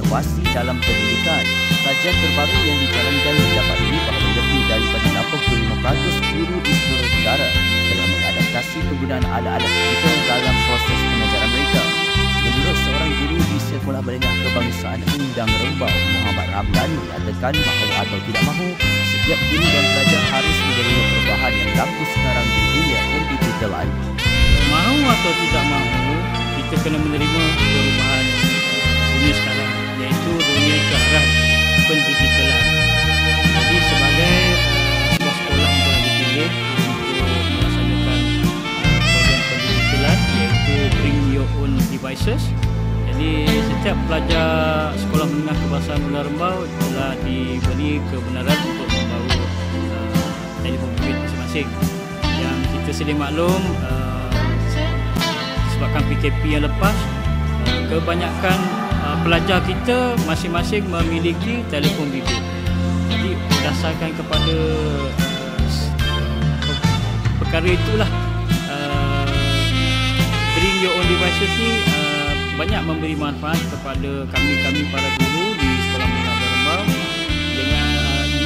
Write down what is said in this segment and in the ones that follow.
inovasi dalam pendidikan. Kajian terbaru yang dijalankan mendapati bahawa lebih daripada 85% guru di seluruh negara telah mengadaptasi penggunaan alat-alat digital dalam proses pengajaran mereka. Menurut seorang guru di Sekolah Menengah Kebangsaan Undang Rembau, Muhammad Ramdhani, nyatakan bahawa atau tidak mahu, setiap guru dan pelajar harus menerima perubahan yang berlaku sekarang di dunia pendigitalan. Mahu atau tidak mahu, kita kena menerima perubahan dunia sekarang, iaitu dunia ke arah pendigitalan. Jadi sebagai sebuah sekolah yang telah dipilih untuk melaksanakan program pendigitalan, iaitu Bring Your Own Devices. Jadi setiap pelajar Sekolah Menengah Kebangsaan Undang Rembau telah diberi kebenaran untuk membawa telefon bimbit masing-masing. Yang kita sedia maklum, sebabkan PKP yang lepas, kebanyakan pelajar kita masing-masing memiliki telefon bimbit. Jadi berdasarkan kepada perkara itulah, Bring Your Own Devices ni banyak memberi manfaat kepada kami para guru di Sekolah Menengah Undang Rembau dengan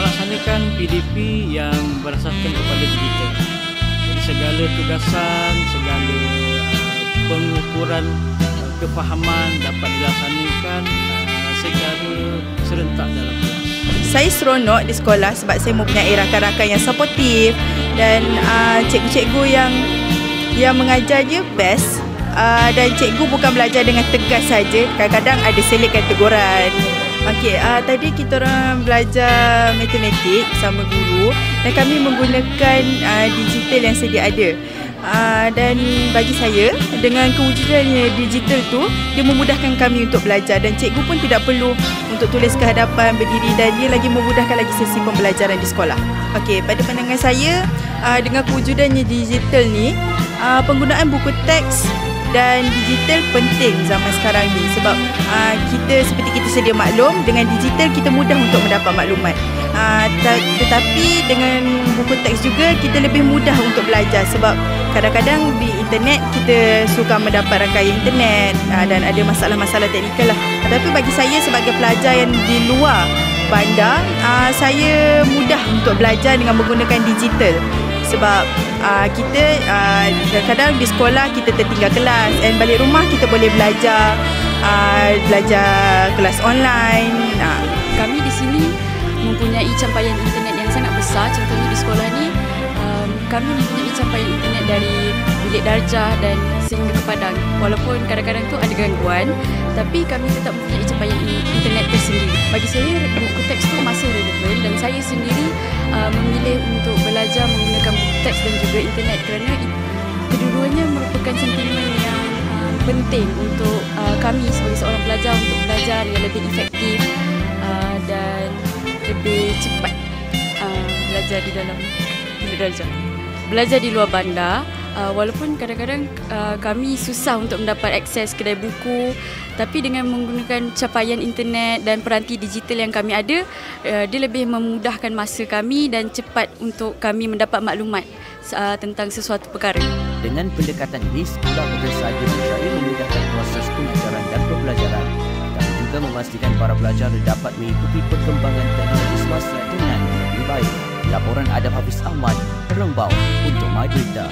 melaksanakan PDP yang berasaskan kepada digital. Jadi segala tugasan, segala pengukuran kefahaman dapat dilaksanakan secara serentak dalam kelas. Saya seronok di sekolah sebab saya mempunyai rakan-rakan yang suportif dan cikgu-cikgu yang mengajarnya best. Dan cikgu bukan belajar dengan tegas saja, kadang-kadang ada selitkan teguran. Okey, tadi kita orang belajar matematik sama guru dan kami menggunakan digital yang sedia ada. Dan bagi saya, dengan kewujudannya digital tu, dia memudahkan kami untuk belajar dan cikgu pun tidak perlu untuk tulis ke hadapan berdiri dan dia lagi memudahkan lagi sesi pembelajaran di sekolah. Okey, pada pandangan saya, dengan kewujudannya digital ni, penggunaan buku teks dan digital penting zaman sekarang ni sebab seperti kita sedia maklum, dengan digital kita mudah untuk mendapat maklumat. Tetapi dengan buku teks juga kita lebih mudah untuk belajar sebab kadang-kadang di internet kita suka mendapat rangkaian internet dan ada masalah-masalah teknikal lah. Tapi bagi saya sebagai pelajar yang di luar bandar, saya mudah untuk belajar dengan menggunakan digital sebab kita kadang-kadang di sekolah kita tertinggal kelas dan balik rumah kita boleh belajar kelas online. Kami di sini mempunyai campaian internet yang sangat besar. Contohnya di sekolah ni kami mempunyai campaian internet dari bilik darjah dan sehingga ke padang. Walaupun kadang-kadang tu ada gangguan, tapi kami tetap mempunyai campaian internet tersendiri. Bagi saya, buku teks tu masih relevan dan saya sendiri memilih untuk belajar menggunakan buku teks dan juga internet kerana kedua-duanya merupakan sentimen yang penting untuk kami sebagai seorang pelajar untuk belajar dengan lebih efektif dan lebih cepat belajar di dalam bilik darjah. Belajar di luar bandar, walaupun kadang-kadang kami susah untuk mendapat akses kedai buku, tapi dengan menggunakan capaian internet dan peranti digital yang kami ada, dia lebih memudahkan masa kami dan cepat untuk kami mendapat maklumat tentang sesuatu perkara. Dengan pendekatan ini, sekolah bukan sahaja berjaya memudahkan proses pengajaran dan pembelajaran, tapi juga memastikan para pelajar dapat mengikuti perkembangan teknologi semasa dengan lebih baik. Laporan Adam Hafiz Ahmad, Rembau untuk My Berita.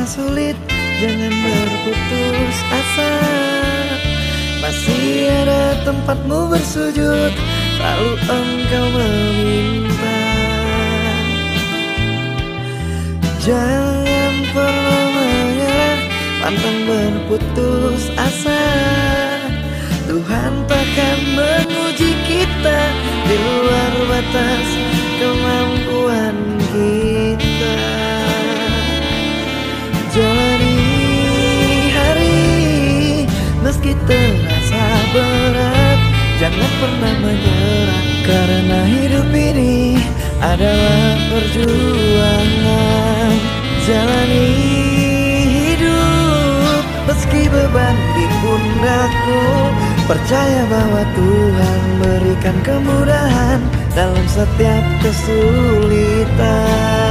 sulit, jangan berputus asa. Masih ada tempatmu bersujud, lalu engkau meminta. Jangan pernah menyerah, pantang berputus asa. Tuhan takkan menguji kita di luar batas kemampuan kita. Jalani hari meski terasa berat, jangan pernah menyerah, karena hidup ini adalah perjuangan. Jalani hidup meski beban di pundakmu, percaya bahwa Tuhan berikan kemudahan dalam setiap kesulitan.